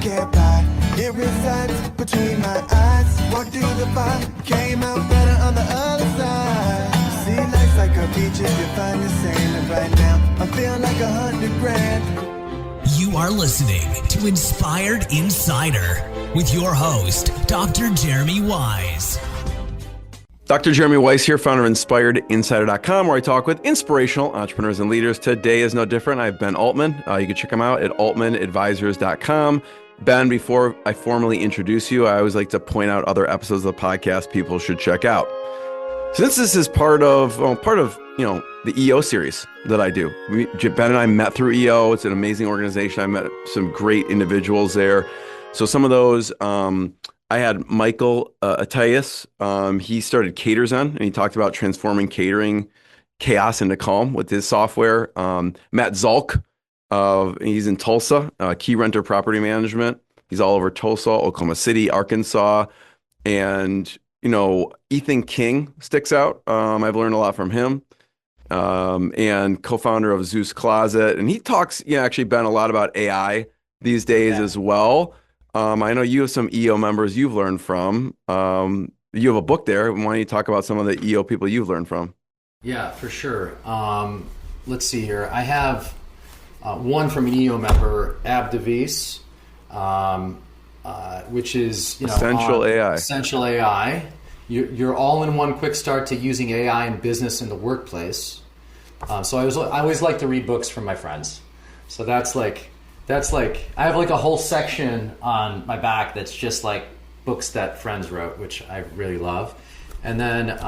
can't buy. It resides between my eyes. Walked through the fire, came out better on the other side. See, life's like a beach if you find the sand. And right now, I feel like 100 grand. You are listening to Inspired Insider with your host, Dr. Jeremy Wise. Dr. Jeremy Weiss here, founder of InspiredInsider.com, where I talk with inspirational entrepreneurs and leaders. Today is no different. I have Ben Altman. You can check him out at altmanadvisors.com. Ben, before I formally introduce you, I always like to point out other episodes of the podcast people should check out. Since this is part of the EO series that I do. Ben and I met through EO. It's an amazing organization. I met some great individuals there. So some of those, I had Michael Attias. He started CaterZen, and he talked about transforming catering chaos into calm with his software. Matt Zalk, he's in Tulsa, Key Renter Property Management. He's all over Tulsa, Oklahoma City, Arkansas. And, Ethan King sticks out. I've learned a lot from him. And co-founder of Zeus Closet. And he talks, actually, Ben, a lot about AI these days as well. I know you have some EO members you've learned from. You have a book there. Why don't you talk about some of the EO people you've learned from? Yeah, for sure. Let's see here. I have one from an EO member, Ab Devis, which is Essential AI. Essential AI. Your all-in-one quick start to using AI in business and the workplace. So I always like to read books from my friends. So that's like I have like a whole section on my back that's just like books that friends wrote, which I really love. And then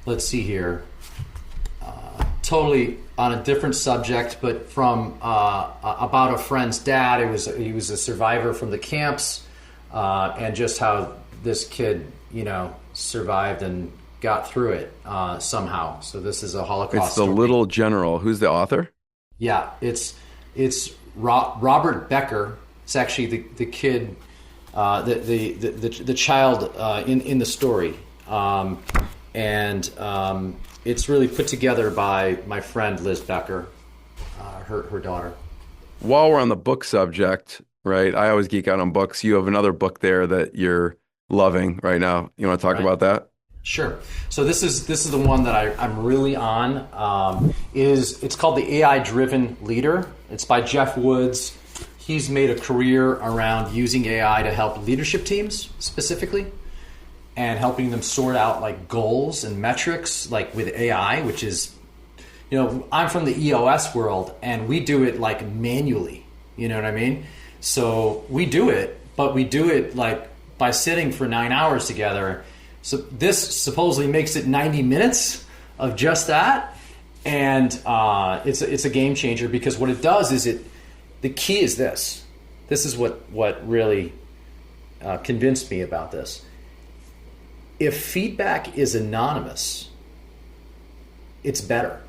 let's see here, totally on a different subject, but from about a friend's dad. He was a survivor from the camps, and just how this kid survived and got through it somehow. So this is a Holocaust It's the story. Little General. Who's the author? Yeah, it's Robert Becker. It's actually the kid, the child in the story, and it's really put together by my friend Liz Becker, her daughter. While we're on the book subject, right? I always geek out on books. You have another book there that you're loving right now. You want to talk about that? Sure. So this is the one that I'm really on. It's called The AI-Driven Leader. It's by Jeff Woods. He's made a career around using AI to help leadership teams specifically, and helping them sort out like goals and metrics like with AI, which is, I'm from the EOS world and we do it like manually. You know what I mean? So we do it, but we do it like by sitting for 9 hours together. So this supposedly makes it 90 minutes of just that. And it's a game changer, because what it does is the key is this. This is what really convinced me about this. If feedback is anonymous, it's better.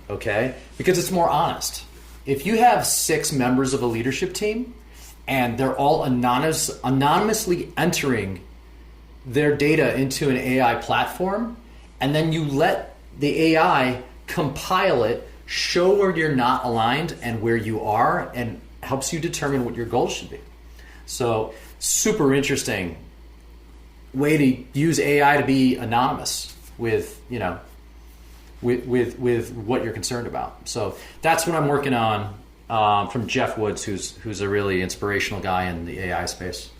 Okay? Because it's more honest. If you have 6 members of a leadership team and they're all anonymously entering their data into an AI platform, and then you let the AI compile it, show where you're not aligned and where you are, and helps you determine what your goals should be. So super interesting way to use AI to be anonymous with what you're concerned about. So that's what I'm working on from Jeff Woods, who's a really inspirational guy in the AI space.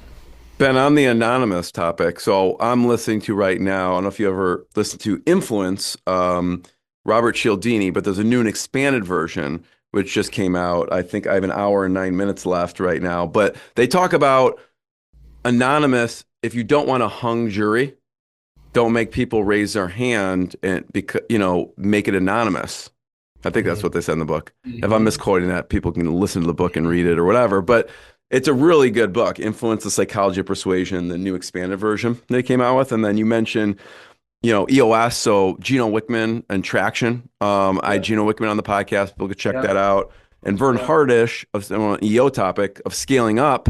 Ben, on the anonymous topic, so I'm listening to right now, I don't know if you ever listened to Influence, Robert Cialdini, but there's a new and expanded version, which just came out. I think I have an hour and 9 minutes left right now. But they talk about anonymous. If you don't want a hung jury, don't make people raise their hand, and make it anonymous. I think that's what they said in the book. If I'm misquoting that, people can listen to the book and read it or whatever. But it's a really good book, Influence, the Psychology of Persuasion, the new expanded version they came out with. And then you mentioned, EOS, so Gino Wickman and Traction. I had Gino Wickman on the podcast. People could check that out. And Vern Hardish, on an EO topic of scaling up.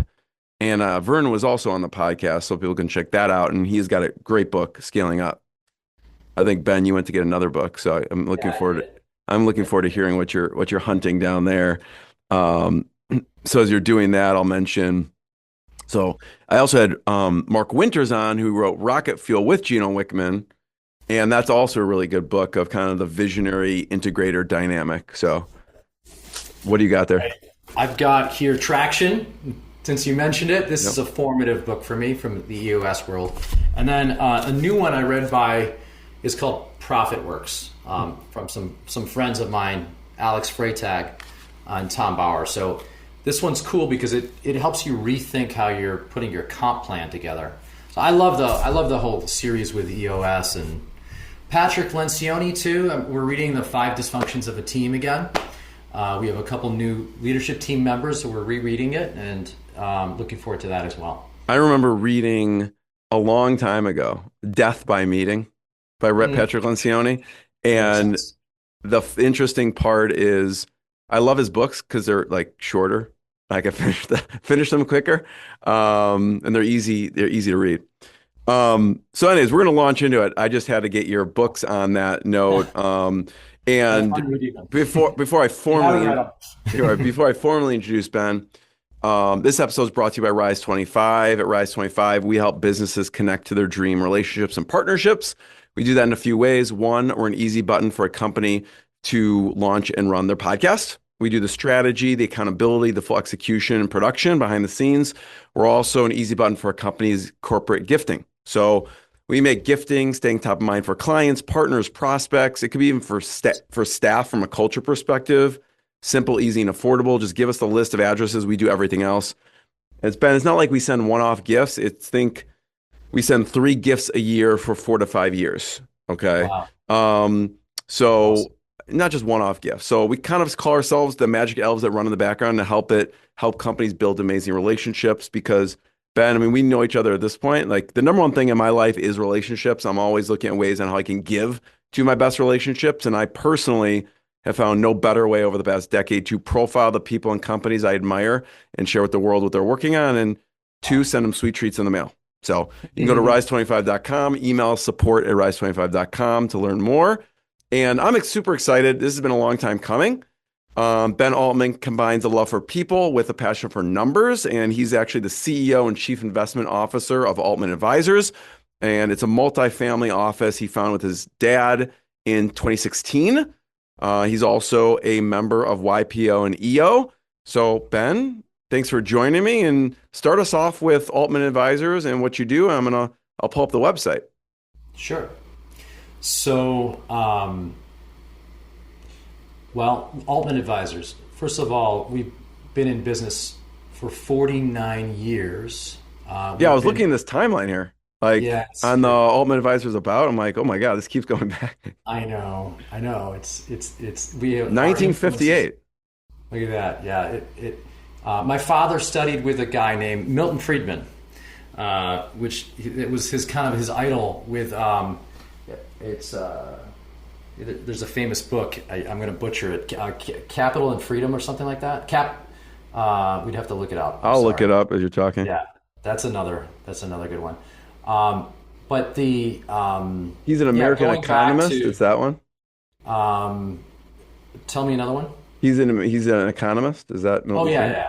And Vern was also on the podcast, so people can check that out. And he's got a great book, Scaling Up. I think, Ben, you went to get another book, so I'm looking forward to hearing what you're hunting down there. So as you're doing that, I'll mention. So I also had Mark Winters on, who wrote Rocket Fuel with Gino Wickman, and that's also a really good book of kind of the visionary integrator dynamic. So what do you got there? I've got here Traction. Since you mentioned it, this is a formative book for me from the EOS world. And then a new one I read is called Profit Works, from some friends of mine, Alex Freytag and Tom Bauer. So this one's cool because it helps you rethink how you're putting your comp plan together. So I love the whole series with EOS and Patrick Lencioni too. We're reading The 5 Dysfunctions of a Team again. We have a couple new leadership team members, so we're rereading it and looking forward to that as well. I remember reading a long time ago, Death by Meeting by Patrick Lencioni. And the interesting part is I love his books because they're like shorter. I can finish them quicker. And they're easy to read. So anyways, we're going to launch into it. I just had to get your books on that note. And before I formally introduce Ben, this episode is brought to you by Rise 25. At Rise 25, we help businesses connect to their dream relationships and partnerships. We do that in a few ways. One, we're an easy button for a company to launch and run their podcast. We do the strategy, the accountability, the full execution and production behind the scenes. We're also an easy button for a company's corporate gifting. So we make gifting, staying top of mind for clients, partners, prospects. It could be even for staff from a culture perspective. Simple, easy, and affordable. Just give us the list of addresses. We do everything else. It's not like we send one-off gifts. We send 3 gifts a year for 4 to 5 years. Okay. Wow. So awesome. Not just one-off gifts. So we kind of call ourselves the magic elves that run in the background to help companies build amazing relationships because Ben, I mean, we know each other at this point. Like the number one thing in my life is relationships. I'm always looking at ways on how I can give to my best relationships. And I personally have found no better way over the past decade to profile the people and companies I admire and share with the world what they're working on. And 2, send them sweet treats in the mail. So you can go to rise25.com, email support@rise25.com to learn more. And I'm super excited. This has been a long time coming. Ben Altman combines a love for people with a passion for numbers, and he's actually the CEO and Chief Investment Officer of Altman Advisors, and it's a multi-family office he founded with his dad in 2016. He's also a member of YPO and EO. So Ben, thanks for joining me, and start us off with Altman Advisors and what you do. I'll pull up the website. Sure. So, Altman Advisors. First of all, we've been in business for 49 years. I was looking at this timeline here. On the Altman Advisors I'm like, oh my God, this keeps going back. I know. It's we have 1958. Look at that. Yeah. My father studied with a guy named Milton Friedman, which it was his idol with, there's a famous book. I'm going to butcher it. Capital and Freedom or something like that. We'd have to look it up. I'll look it up as you're talking. Yeah, that's another good one. But the he's an American economist. Is that one? Tell me another one. He's an economist. Is that?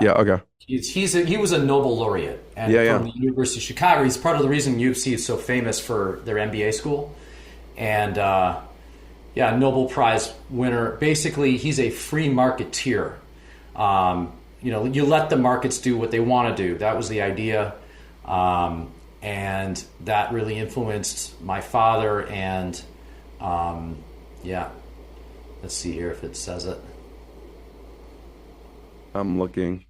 Yeah. Okay. He was a Nobel laureate from the University of Chicago. He's part of the reason UFC is so famous for their MBA school, and Nobel Prize winner. Basically, he's a free marketeer. You let the markets do what they want to do. That was the idea, and that really influenced my father. And let's see here if it says it. I'm looking.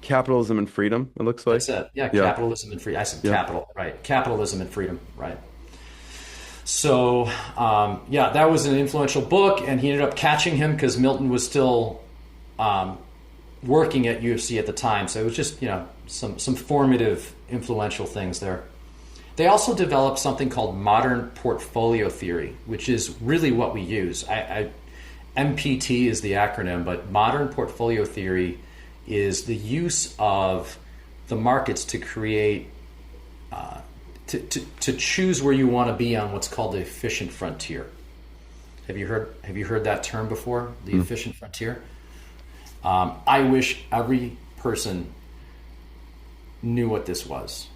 Capitalism and freedom, it looks like. That's it. Yeah, capitalism and freedom. I said capital, right. Capitalism and freedom, right. So, that was an influential book, and he ended up catching him because Milton was still working at UFC at the time. So it was just, some formative, influential things there. They also developed something called modern portfolio theory, which is really what we use. MPT is the acronym, but modern portfolio theory is the use of the markets to create, to choose where you want to be on what's called the efficient frontier. Have you heard that term before? The efficient frontier? I wish every person knew what this was.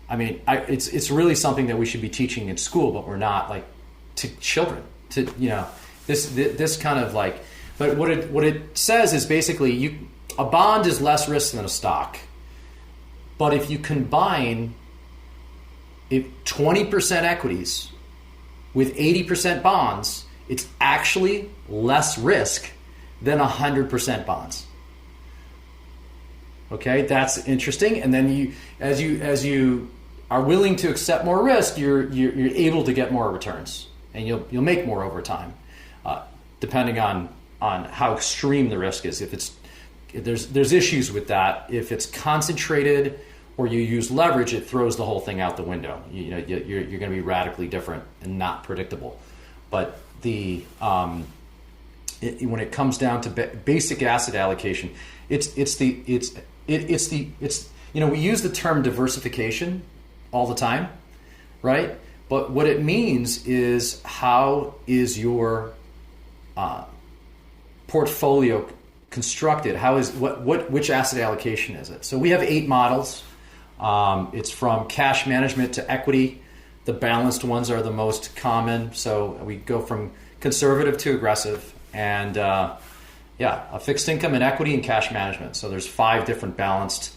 I mean, it's really something that we should be teaching in school, but we're not, like, to children. To, you know, this kind of like, but what it says is basically a bond is less risk than a stock. But if you combine 20% equities with 80% bonds, it's actually less risk than 100% bonds. Okay, that's interesting. And then as you are willing to accept more risk, you're able to get more returns, and you'll make more over time, depending on how extreme the risk is. If there's issues with that. If it's concentrated or you use leverage, it throws the whole thing out the window. You're going to be radically different and not predictable. But when it comes down to basic asset allocation, we use the term diversification all the time, right? But what it means is, how is your portfolio constructed? Which asset allocation is it? So we have 8 models. It's from cash management to equity. The balanced ones are the most common. So we go from conservative to aggressive, and a fixed income and equity and cash management. So there's 5 different balanced,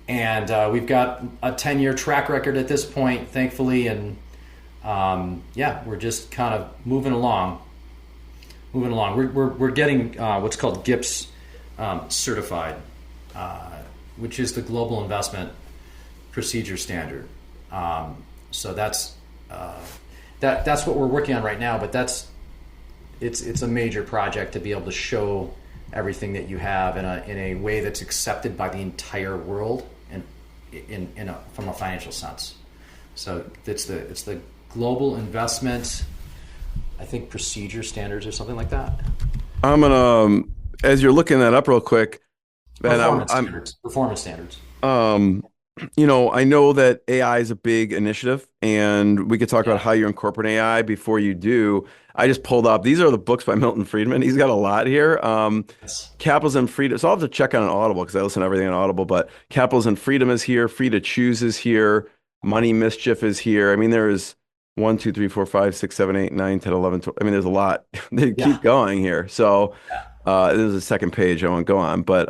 and we've got a 10-year track record at this point, thankfully, and we're just kind of moving along. We're getting what's called GIPS certified, which is the Global Investment Procedure Standard. So that's what we're working on right now. But it's a major project to be able to show everything that you have in a way that's accepted by the entire world, and from a financial sense. So it's the Global Investment, I think, Procedure Standards or something like that. I'm gonna, as you're looking that up real quick, Performance standards. I know that AI is a big initiative, and we could talk about how you incorporate AI. Before you do, I just pulled up, these are the books by Milton Friedman. He's got a lot here. Yes. Capitalism, Freedom. So I'll have to check on an Audible, because I listen to everything on Audible, but Capitalism, Freedom is here. Free to Choose is here. Money Mischief is here. I mean, there's 1, 2, 3, 4, 5, 6, 7, 8, 9, 10, 11, 12. I mean, there's a lot. They keep going here. So this is the second page. I won't go on, but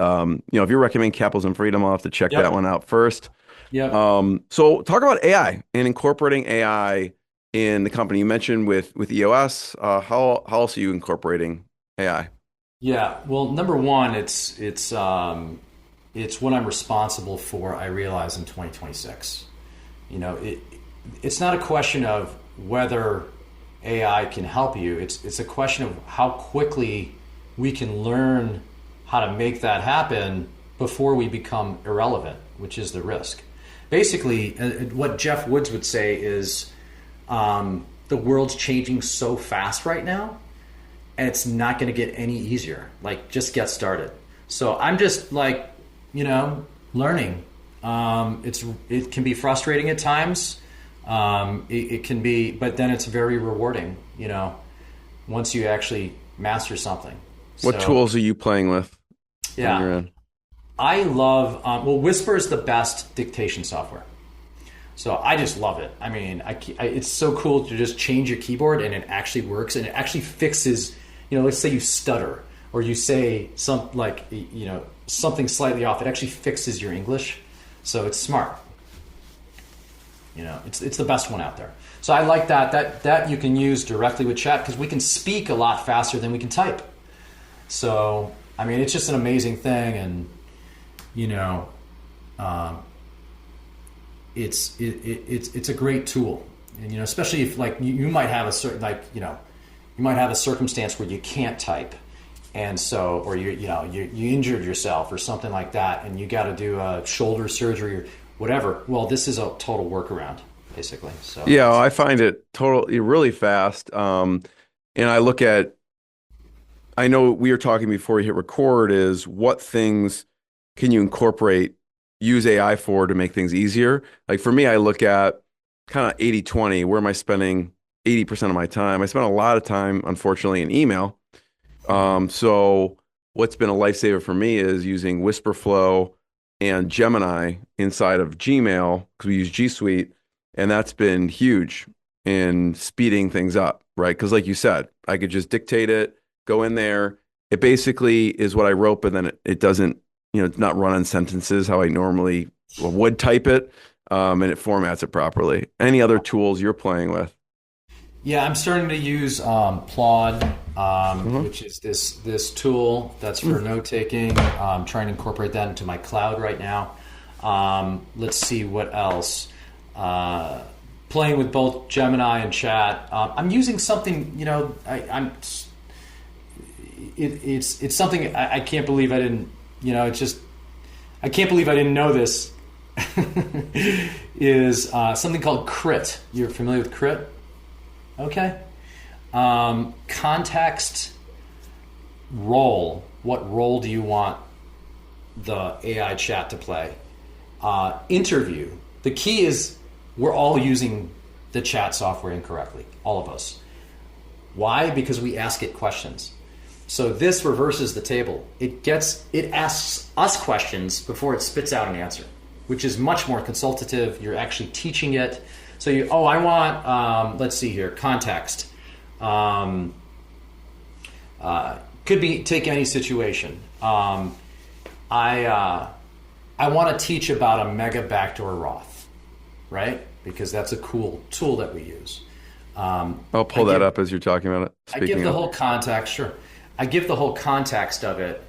if you recommend Capitalism, Freedom, I'll have to check that one out first. Yeah. So talk about AI and incorporating AI in the company. You mentioned with EOS. How else are you incorporating AI? Yeah. Well, number one, it's what I'm responsible for, I realize, in 2026. It's not a question of whether AI can help you. It's a question of how quickly we can learn how to make that happen before we become irrelevant, which is the risk. Basically, what Jeff Woods would say is, the world's changing so fast right now, and it's not going to get any easier. Like, just get started. So I'm just learning. It can be frustrating at times. It can be, but then it's very rewarding, once you actually master something. What tools are you playing with? Yeah. When you're in? I love, Whisper is the best dictation software. So I just love it. I mean, it's so cool to just change your keyboard and it actually works, and it actually fixes, let's say you stutter or you say something slightly off. It actually fixes your English. So it's smart. It's the best one out there. So I like that you can use directly with chat, because we can speak a lot faster than we can type. So, I mean, it's just an amazing thing. And, it's a great tool. And, especially if you might have a certain, you might have a circumstance where you can't type. And so, or you injured yourself or something like that, and you got to do a shoulder surgery or whatever. Well, this is a total workaround, basically. So yeah, I find it really fast. And I know we were talking before you hit record, is what things can you use AI for to make things easier? Like for me, I look at kind of 80-20. Where am I spending 80% of my time? I spend a lot of time, unfortunately, in email. So what's been a lifesaver for me is using Whisperflow and Gemini inside of Gmail, because we use G Suite, and that's been huge in speeding things up, right? Because like you said, I could just dictate it, go in there. It basically is what I wrote, but then it doesn't, it's not run on sentences how I normally would type it, and it formats it properly. Any other tools you're playing with? Yeah, I'm starting to use Plod, which is this tool that's for note taking. I'm trying to incorporate that into my cloud right now. Let's see what else. Playing with both Gemini and Chat. I'm using something. It's something I can't believe I didn't. I can't believe I didn't know this. Is something called Crit. You're familiar with Crit? Okay. Context role. What role do you want the AI chat to play? Interview. The key is we're all using the chat software incorrectly. All of us. Why? Because we ask it questions. So this reverses the table. It asks us questions before it spits out an answer, which is much more consultative. You're actually teaching it. So I want, let's see here, context. Could be, take any situation. I want to teach about a mega backdoor Roth, right? Because that's a cool tool that we use. I'll pull that up as you're talking about it. I give the whole context, sure. I give the whole context of it,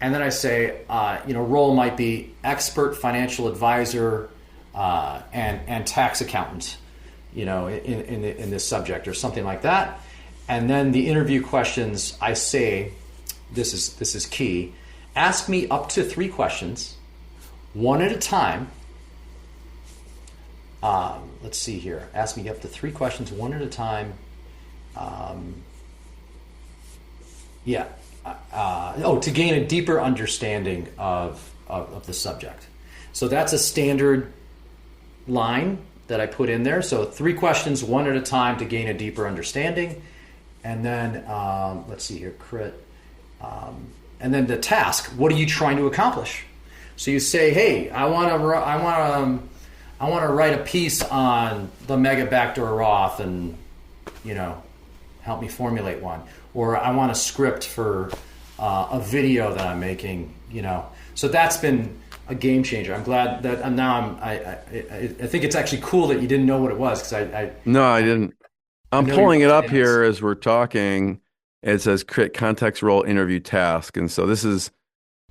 and then I say, role might be expert financial advisor, and tax accountant, in this subject or something like that. And then the interview questions, I say, this is key. Ask me up to 3 questions, one at a time. Let's see here. Ask me up to 3 questions, one at a time. To gain a deeper understanding of the subject. So that's a standard line that I put in there. So 3 questions, one at a time to gain a deeper understanding. And then, let's see here, Crit. And then the task, what are you trying to accomplish? So you say, hey, I want to write a piece on the mega backdoor Roth and, help me formulate one. Or I want a script for a video that I'm making, So that's been a game changer. I'm glad that I think it's actually cool that you didn't know what it was, because No, I didn't. I'm pulling it up here as we're talking. It says Crit Context Role Interview Task. And so this is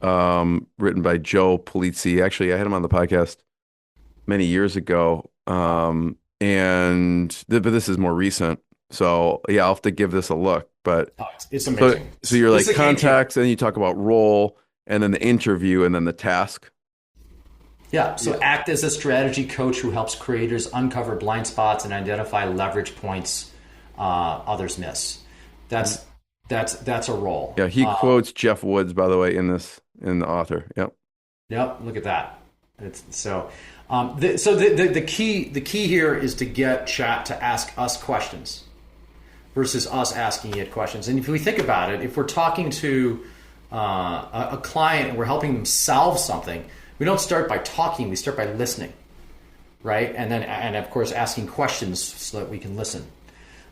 written by Joe Polizzi. Actually, I had him on the podcast many years ago. But this is more recent. So yeah, I'll have to give this a look. But it's amazing. So you're like context, and then you talk about role, and then the interview, and then the task. Yeah. So act as a strategy coach who helps creators uncover blind spots and identify leverage points others miss. That's a role. Yeah. He quotes Jeff Woods, by the way, in the author. Yep. Yep. Look at that. The key here is to get chat to ask us questions versus us asking it questions. And if we think about it, if we're talking to a client and we're helping them solve something, we don't start by talking, we start by listening, right? And of course asking questions so that we can listen.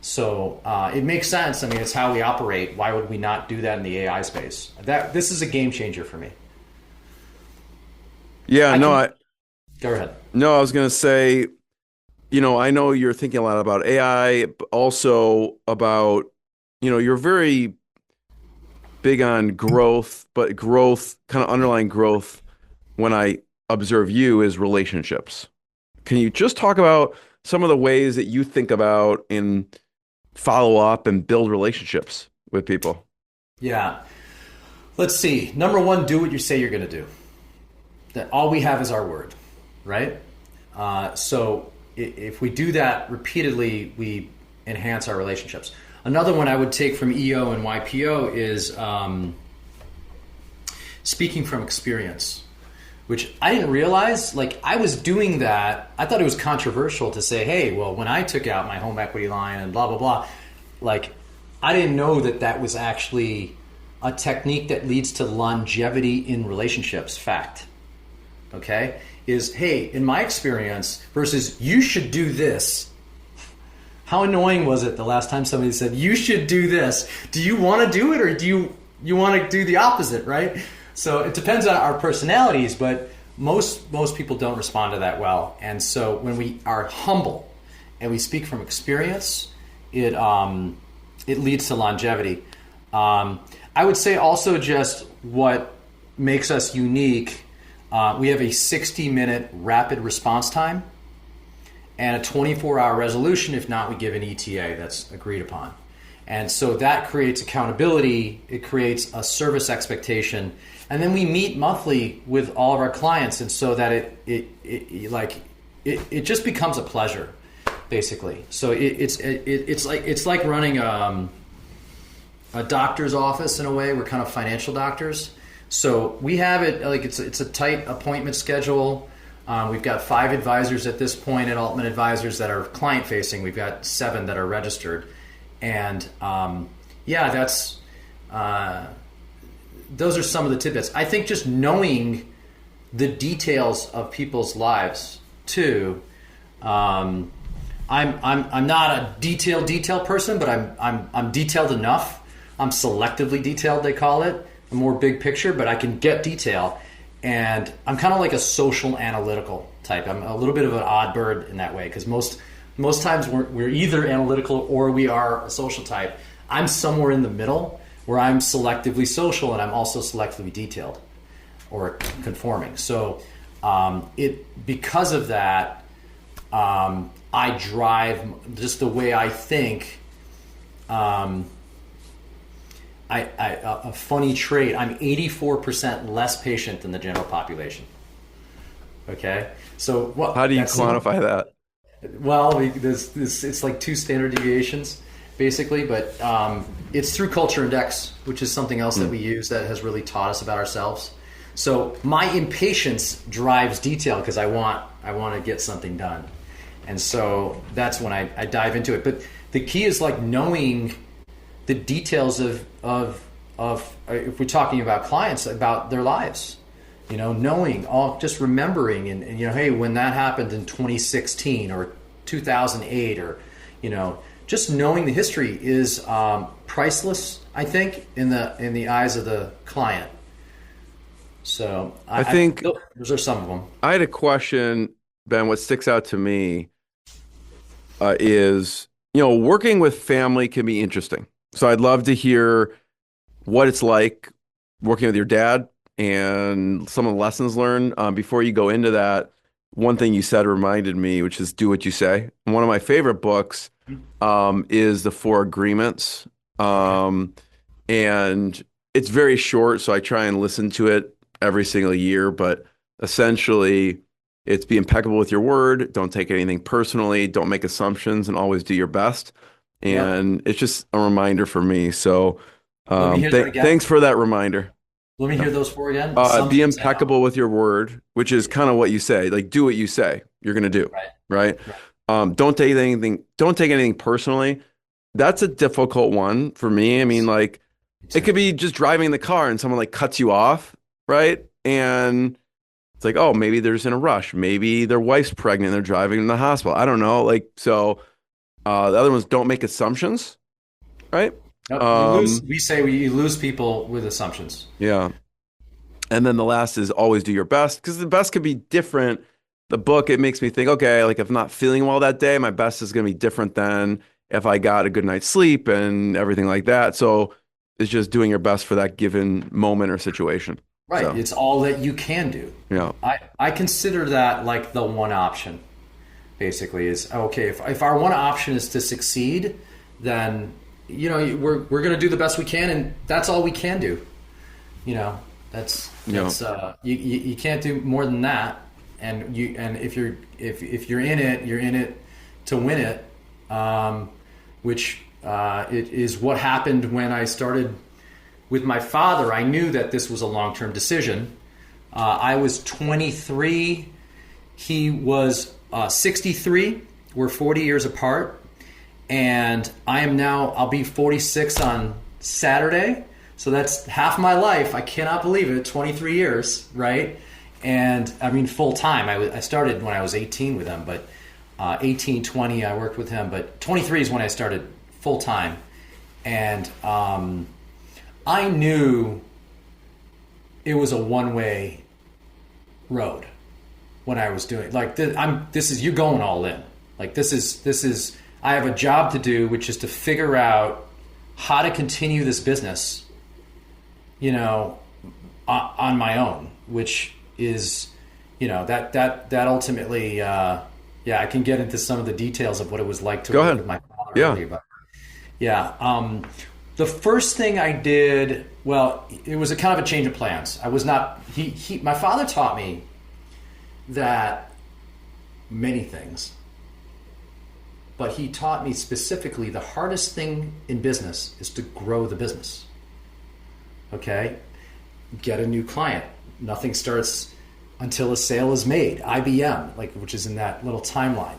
So it makes sense. I mean, it's how we operate. Why would we not do that in the AI space? This is a game changer for me. Yeah, Go ahead. No, I was going to say, I know you're thinking a lot about AI, but also about, you're very big on growth, but growth, kind of underlying growth, when I observe you, is relationships. Can you just talk about some of the ways that you think about and follow up and build relationships with people? Yeah. Let's see. Number 1, do what you say you're going to do. That all we have is our word, right? So if we do that repeatedly, we enhance our relationships. Another one I would take from EO and YPO is speaking from experience, which I didn't realize. Like, I was doing that. I thought it was controversial to say, hey, well, when I took out my home equity line and blah, blah, blah, like, I didn't know that was actually a technique that leads to longevity in relationships. Fact. Okay? Is, hey, in my experience, versus you should do this. How annoying was it the last time somebody said, you should do this? Do you want to do it, or do you want to do the opposite, right? So it depends on our personalities, but most people don't respond to that well. And so when we are humble and we speak from experience, it leads to longevity. I would say also just what makes us unique, we have a 60-minute rapid response time and a 24-hour resolution. If not, we give an ETA that's agreed upon. And so that creates accountability, it creates a service expectation, and then we meet monthly with all of our clients, and so that it just becomes a pleasure, basically. So it's like running a doctor's office in a way. We're kind of financial doctors. So we have it like it's a tight appointment schedule. We've got 5 advisors at this point at Altman Advisors that are client facing. We've got 7 that are registered, and those are some of the tidbits. I think just knowing the details of people's lives too. I'm not a detail person, but I'm detailed enough. I'm selectively detailed, they call it. A more big picture, but I can get detail. And I'm kind of like a social analytical type. I'm a little bit of an odd bird in that way, because most times we're either analytical or we are a social type. I'm somewhere in the middle where I'm selectively social and I'm also selectively detailed or conforming. So because of that, I drive just the way I think. A funny trait, I'm 84% less patient than the general population. Okay? So how do you quantify that? Well, it's like 2 standard deviations, basically, but it's through culture index, which is something else that we use that has really taught us about ourselves. So my impatience drives detail because I want to get something done. And so that's when I dive into it. But the key is like knowing the details of if we're talking about clients, about their lives, knowing, just remembering, and hey, when that happened in 2016 or 2008, or just knowing the history is priceless, I think, in the eyes of the client. So I think those are some of them. I had a question, Ben. What sticks out to me is working with family can be interesting. So I'd love to hear what it's like working with your dad and some of the lessons learned. Before you go into that, one thing you said reminded me, which is do what you say. And one of my favorite books is The 4 Agreements. And it's very short, so I try and listen to it every single year. But essentially, it's be impeccable with your word. Don't take anything personally. Don't make assumptions, and always do your best. And it's just a reminder for me. So thanks for that reminder. Let me hear those 4 again. Be impeccable with your word, which is kind of what you say. Like, do what you say you're going to do. Right. Don't take anything personally. That's a difficult one for me. I mean, like, it could be just driving the car and someone like cuts you off, right? And it's like, oh, maybe they're just in a rush. Maybe their wife's pregnant and they're driving to the hospital. I don't know. Like, so the other ones, don't make assumptions, right? We lose people with assumptions. Yeah. And then the last is always do your best, because the best could be different. The book, it makes me think, okay, like if I'm not feeling well that day, my best is going to be different than if I got a good night's sleep and everything like that. So it's just doing your best for that given moment or situation. Right. So it's all that you can do. Yeah. I consider that like the one option, basically, is okay. If our one option is to succeed, then we're going to do the best we can, and that's all we can do. That's you can't do more than that. And if you're in it, you're in it to win it, which it is what happened when I started with my father. I knew that this was a long-term decision. I was 23. He was 63. We're 40 years apart. And I'll be 46 on Saturday. So that's half my life. I cannot believe it. 23 years, right? And I mean, full time. I started when I was 18 with him, but 18, 20, I worked with him. But 23 is when I started full time. And I knew it was a one-way road when I was doing like this is you're going all in. Like this is I have a job to do, which is to figure out how to continue this business, you know, on my own, which is, you know, that ultimately, I can get into some of the details of what it was like to work with my father. Yeah. Earlier, but the first thing I did, well, it was a kind of a change of plans. I was not, my father taught me that many things, but he taught me specifically the hardest thing in business is to grow the business. Okay? Get a new client. Nothing starts until a sale is made. IBM, which is in that little timeline.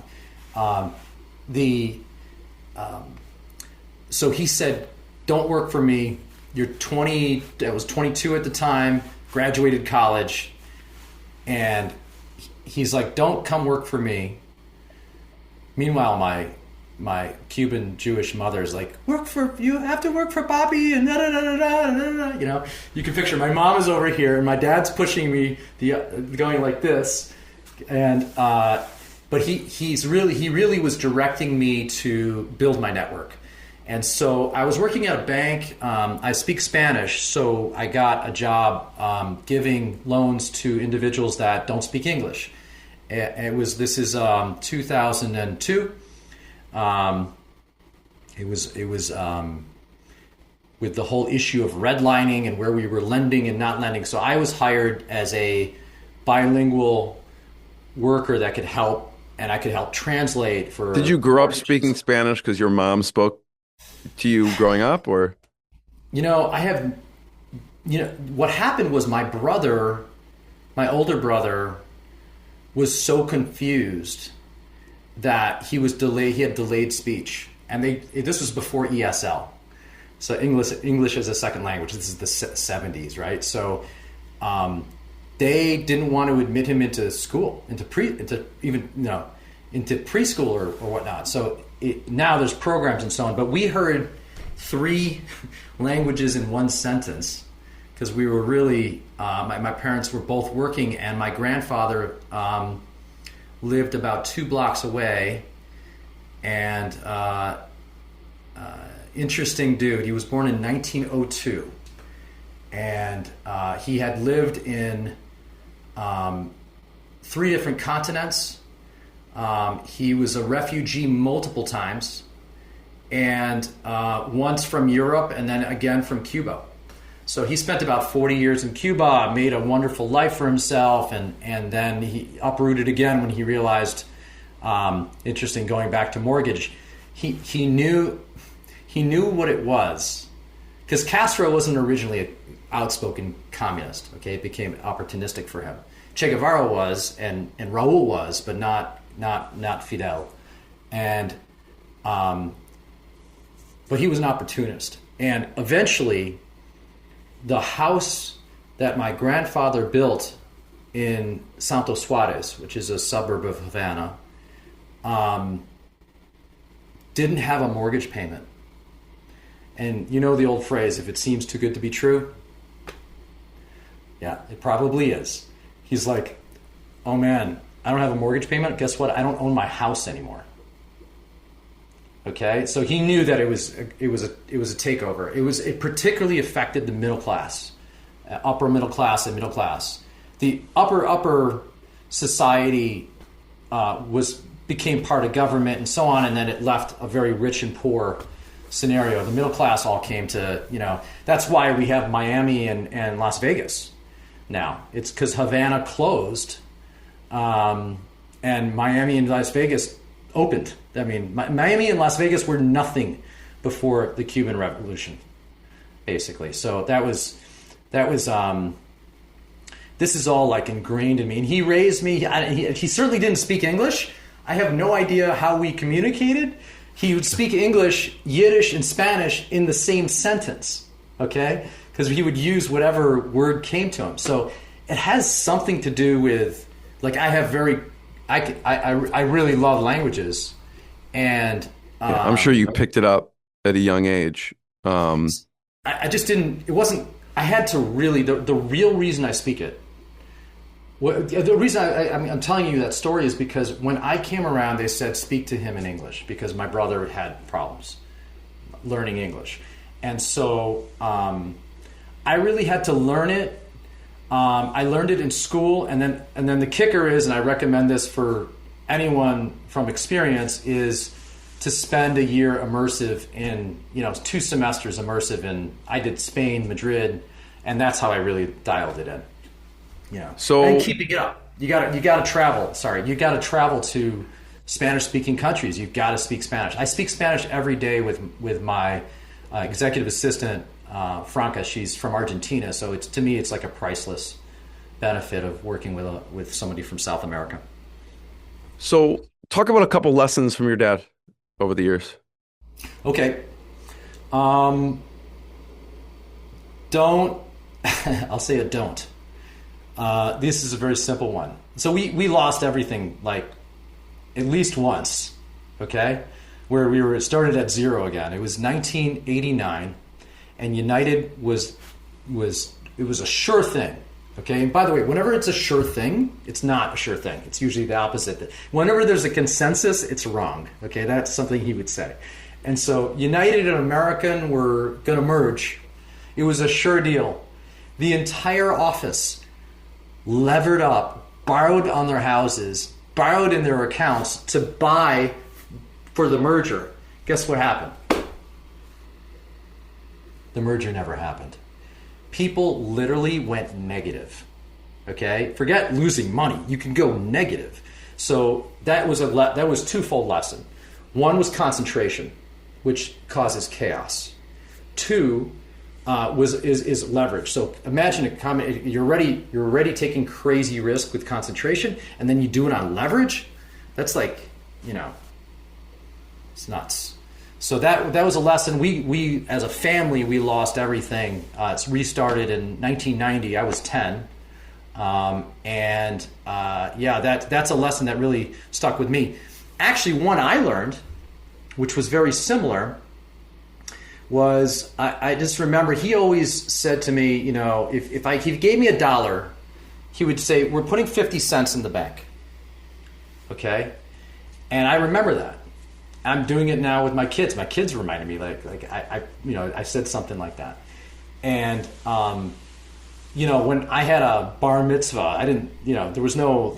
So he said, don't work for me. You're 20, I was 22 at the time, graduated college. And he's like, don't come work for me. Meanwhile, my Cuban Jewish mother's like, you have to work for Bobby and da da da da da. You know, you can picture my mom is over here and my dad's pushing me, going like this, and but he really was directing me to build my network. And so I was working at a bank. I speak Spanish, so I got a job giving loans to individuals that don't speak English. This is 2002. It was with the whole issue of redlining and where we were lending and not lending. So I was hired as a bilingual worker that could help, and I could help translate for. Did you grow up speaking Spanish because your mom spoke to you growing up, or? You know, what happened was my older brother was so confused that he had delayed speech, and this was before ESL, so English as a second language. This is the 70s, right? So they didn't want to admit him into school, into preschool or whatnot. So now there's programs and so on, but we heard 3 languages in one sentence because we were really my parents were both working, and my grandfather lived about 2 blocks away, and interesting dude. He was born in 1902, and he had lived in 3 different continents. He was a refugee multiple times, and once from Europe and then again from Cuba. So he spent about 40 years in Cuba, made a wonderful life for himself, and then he uprooted again when he realized, interesting, going back to mortgage, he knew what it was, because Castro wasn't originally an outspoken communist. Okay, it became opportunistic for him. Che Guevara was, and Raul was, but not Fidel, and but he was an opportunist, and eventually. The house that my grandfather built in Santo Suarez, which is a suburb of Havana, didn't have a mortgage payment. And you know the old phrase, if it seems too good to be true? Yeah, it probably is. He's like, oh man, I don't have a mortgage payment. Guess what? I don't own my house anymore. Okay, so he knew that it was a takeover. It particularly affected the middle class, upper middle class and middle class. The upper society became part of government and so on, and then it left a very rich and poor scenario. The middle class all came to, that's why we have Miami and Las Vegas now. It's because Havana closed, and Miami and Las Vegas opened. I mean, Miami and Las Vegas were nothing before the Cuban Revolution, basically. So that was this is all like ingrained in me. And he raised me. He certainly didn't speak English. I have no idea how we communicated. He would speak English, Yiddish, and Spanish in the same sentence. Okay, because he would use whatever word came to him. So it has something to do with, like, I really love languages, and I'm sure you picked it up at a young age. I just didn't. It wasn't. I had to really. The real reason I speak it. The reason I'm telling you that story is because when I came around, they said speak to him in English because my brother had problems learning English, and so I really had to learn it. I learned it in school, and then the kicker is, and I recommend this for anyone from experience, is to spend a year immersive in, 2 semesters immersive in. I did Spain, Madrid, and that's how I really dialed it in. So and keeping it up. You got to travel. Sorry, you got to travel to Spanish-speaking countries. You've got to speak Spanish. I speak Spanish every day with my executive assistant, Franca. She's from Argentina, so to me it's like a priceless benefit of working with somebody from South America. So talk about a couple lessons from your dad over the years. Okay. Don't. I'll say a don't. This is a very simple one. So we lost everything, like, at least once, okay? Where we were started at zero again. It was 1989, and United was a sure thing, okay? And by the way, whenever it's a sure thing, it's not a sure thing. It's usually the opposite. Whenever there's a consensus, it's wrong, okay? That's something he would say. And so United and American were going to merge. It was a sure deal. The entire office levered up, borrowed on their houses, borrowed in their accounts to buy for the merger. Guess what happened? The merger never happened. People literally went negative. Okay? Forget losing money. You can go negative. So that was twofold lesson. One was concentration, which causes chaos. Two is leverage. So imagine you're already taking crazy risk with concentration, and then you do it on leverage. That's like, it's nuts. So that was a lesson. We as a family, we lost everything. It's restarted in 1990. I was 10, that's a lesson that really stuck with me. Actually, one I learned, which was very similar, was I just remember he always said to me, if he gave me $1, he would say, we're putting 50 cents in the bank. Okay? And I remember that. I'm doing it now with my kids. My kids reminded me, I said something like that. And, when I had a bar mitzvah, I didn't, there was no,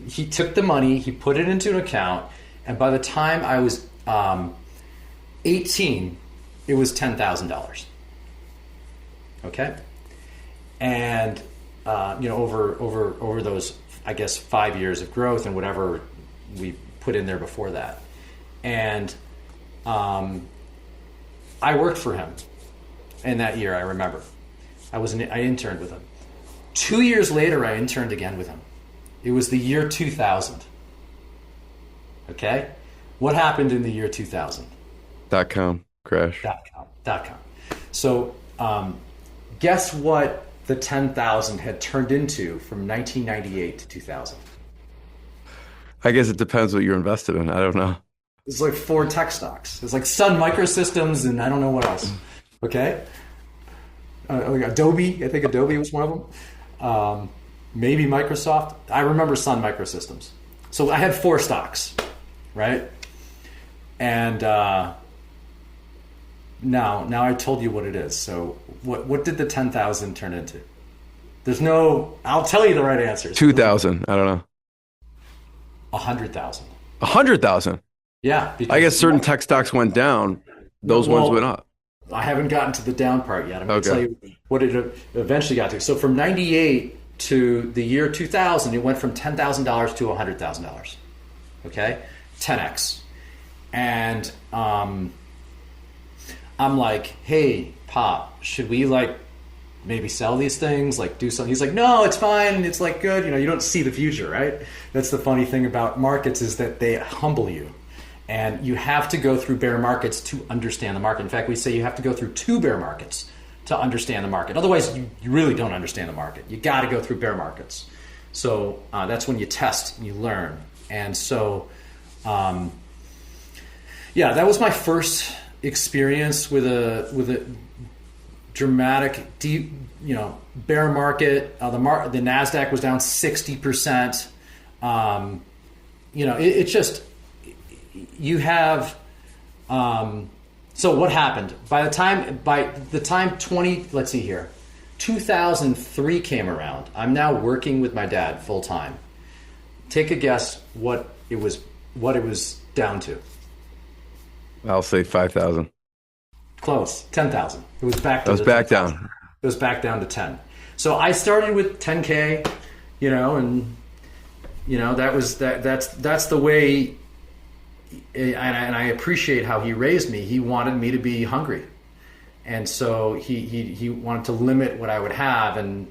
he took the money, he put it into an account, and by the time I was 18, it was $10,000. Okay, and over those, I guess, 5 years of growth and whatever we put in there before that, and I worked for him in that year. I remember I interned with him. 2 years later, I interned again with him. It was the year 2000. Okay, what happened in the year 2000? .com crash. .com. So, guess what the 10,000 had turned into from 1998 to 2000? I guess it depends what you're invested in. I don't know. It's like 4 tech stocks. It's like Sun Microsystems and I don't know what else. Okay? Like Adobe. I think Adobe was one of them. Maybe Microsoft. I remember Sun Microsystems. So I had 4 stocks, right? And now I told you what it is. So what did the 10,000 turn into? I'll tell you the right answer. 2,000. I don't know. 100,000. 100,000. Yeah. I guess certain tech stocks went down. Those ones went up. I haven't gotten to the down part yet. I'm going to tell you what it eventually got to. So from 98 to the year 2000, it went from $10,000 to $100,000. Okay? 10x. And I'm like, hey, Pop, should we maybe sell these things, do something? He's like, no, it's fine. It's good. You don't see the future, right? That's the funny thing about markets is that they humble you. And you have to go through bear markets to understand the market. In fact, we say you have to go through 2 bear markets to understand the market. Otherwise, you really don't understand the market. You got to go through bear markets. So that's when you test and you learn. And so, that was my first experience with a dramatic, deep, bear market. The NASDAQ was down 60%. It's just, you have. So what happened? By the time 2003 came around, I'm now working with my dad full time. Take a guess what it was down to. I'll say 5,000. Close, 10,000. It was back. It was back down. It was back down to 10. So I started with 10K, and that's the way. And I appreciate how he raised me. He wanted me to be hungry, and so he wanted to limit what I would have, and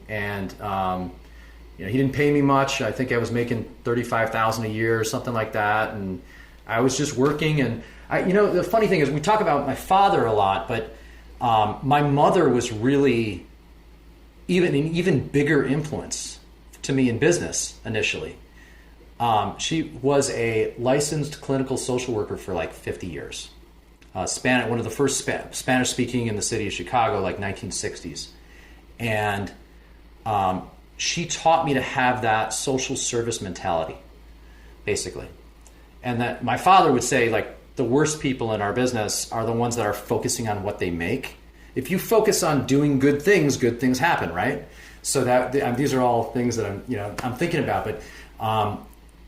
he didn't pay me much. I think I was making $35,000 a year or something like that, and I was just working. And the funny thing is, we talk about my father a lot, but my mother was really an even bigger influence to me in business initially. She was a licensed clinical social worker for like 50 years. One of the first Spanish speaking in the city of Chicago, like 1960s. And she taught me to have that social service mentality, basically. And that my father would say, like, the worst people in our business are the ones that are focusing on what they make. If you focus on doing good things happen, right? So these are all things that I'm thinking about. But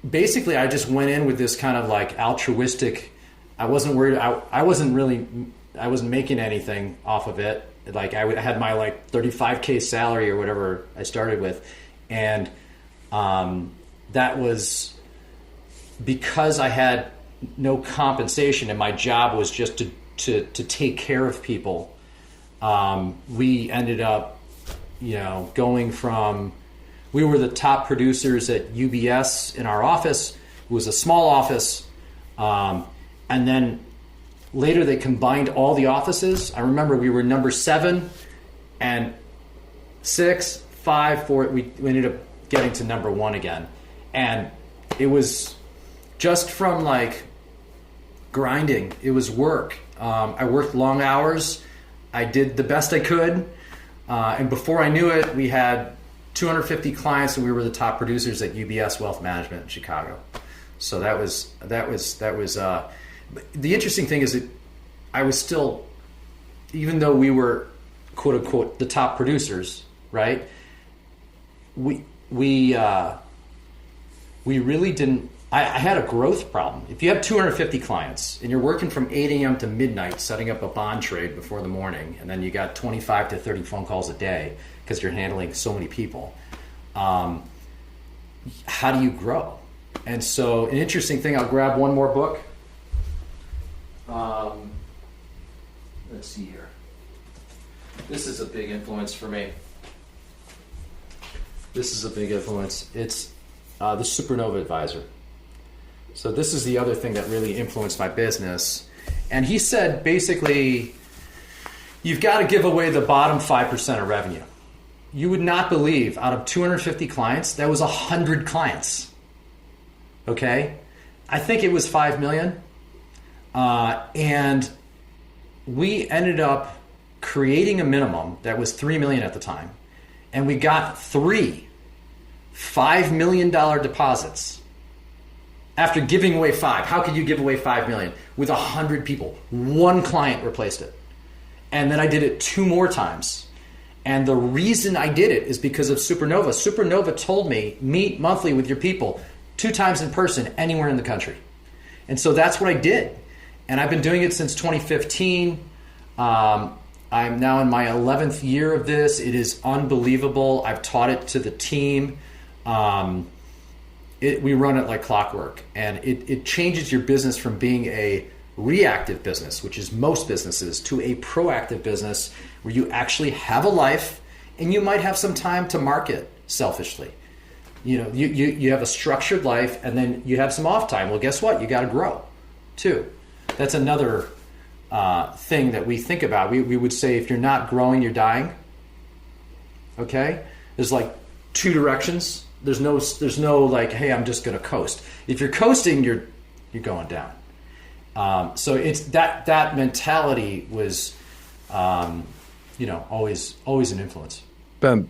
basically, I just went in with this kind of like altruistic. I wasn't worried. I wasn't making anything off of it. Like I had my like 35K salary or whatever I started with, and that was because I had no compensation and my job was just to take care of people. We ended up, going from. We were the top producers at UBS in our office. It was a small office. And then later they combined all the offices. I remember we were number 7 and 6, 5, 4. We ended up getting to number 1 again. And it was just from like grinding. It was work. I worked long hours. I did the best I could. And before I knew it, we had 250 clients, and we were the top producers at UBS Wealth Management in Chicago. So that was. The interesting thing is that I was still, even though we were quote unquote the top producers, right? We really didn't. I had a growth problem. If you have 250 clients and you're working from 8 a.m. to midnight setting up a bond trade before the morning, and then you got 25 to 30 phone calls a day because you're handling so many people, how do you grow? And so an interesting thing, I'll grab one more book. Let's see here. This is a big influence for me. It's the Supernova Advisor. So this is the other thing that really influenced my business. And he said, basically, you've got to give away the bottom 5% of revenue. You would not believe, out of 250 clients, that was 100 clients. Okay? I think it was 5 million. And we ended up creating a minimum that was 3 million at the time. And we got 3 $5 million deposits after giving away 5. How could you give away 5 million with 100 people? One client replaced it. And then I did it 2 more times. And the reason I did it is because of Supernova. Supernova told me, meet monthly with your people 2 times in person anywhere in the country. And so that's what I did. And I've been doing it since 2015. I'm now in my 11th year of this. It is unbelievable. I've taught it to the team. We run it like clockwork, and it changes your business from being a reactive business, which is most businesses, to a proactive business where you actually have a life and you might have some time to market selfishly. You have a structured life, and then you have some off time. Well, guess what? You got to grow too. That's another thing that we think about. We would say if you're not growing, you're dying. Okay? There's like two directions. There's no like, hey, I'm just going to coast. If you're coasting, you're going down. So it's that mentality was, always an influence. Ben,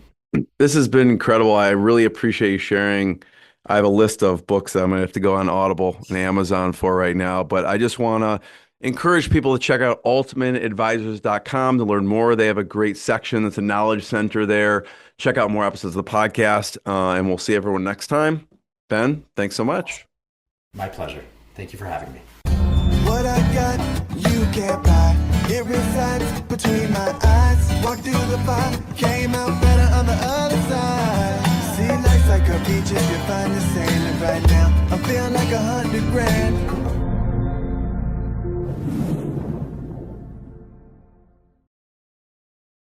this has been incredible. I really appreciate you sharing. I have a list of books that I'm going to have to go on Audible and Amazon for right now, but I just want to encourage people to check out altmanadvisors.com to learn more. They have a great section that's a knowledge center there. Check out more episodes of the podcast, and we'll see everyone next time. Ben, thanks so much. My pleasure. Thank you for having me. What I got, you can't buy. It resides between my eyes. Walked through the fire, came out better on the other side. See, life's like a beach if you find the sailing right now. I'm feeling like 100 grand.